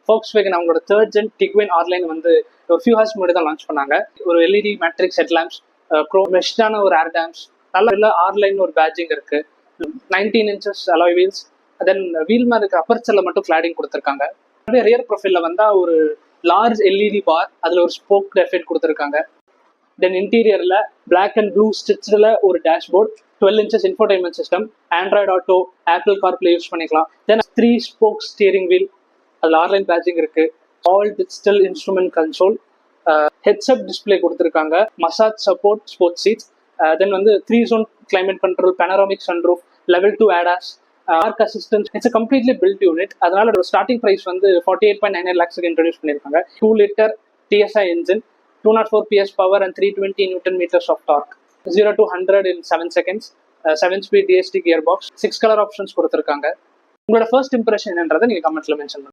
Volkswagen அவங்களோட third gen டிக்வைன் airline வந்து ஒரு ஃபியூ ஹார்ஸ் முன்னாடி தான் லான்ச் பண்ணாங்க. ஒரு எல்இடி மேட்ரிக்ஸ் ஹெட்லாம்ப்ஸ், மெஷ்டான ஒரு ஏர் டேம்ஸ், நல்ல ஆர்லைன் ஒரு பேட்ஜிங் இருக்கு, 19 inches அலாய் வீல்ஸ், தென் வீல் மேல இருக்க அப்பர்ச்சர்ல மட்டும் கிளாடிங் கொடுத்துருக்காங்க. ரியர் ப்ரொஃபைல்ல வந்தா ஒரு லார்ஜ் எல்இடி பார், அதுல ஒரு ஸ்போக் எஃபெக்ட் கொடுத்துருக்காங்க. தென் இன்டீரியர்ல பிளாக் அண்ட் ப்ளூ ஸ்டிச்ல ஒரு dashboard, 12 inches infotainment system, Android Auto, Apple CarPlay use பண்ணிக்கலாம். தென் 3 ஸ்போக் ஸ்டியரிங் வீல், அதுல ஆர்லைன் பேட்சிங் இருக்கு, all digital instrument console, heads up display கொடுத்துருக்காங்க, massage support, sports seats, then வந்து 3 zone climate control, panoramic sunroof, level 2 ADAS, ஆர்க் assistance. It's completely built unit. அதனால ஒரு starting price வந்து 48.99 lakhs இன்ட்ரோடியூஸ் பண்ணியிருக்காங்க. 2 liter TSI engine, 204 PS power and 320 Newton meters of torque, 0 to 100 in 7 seconds, 7-speed DSD gearbox, 6 color options கொடுத்துருக்காங்க. உங்களோட first impression என்னன்றதை நீங்க கமெண்ட்ல மென்ஷன் பண்ணுங்க.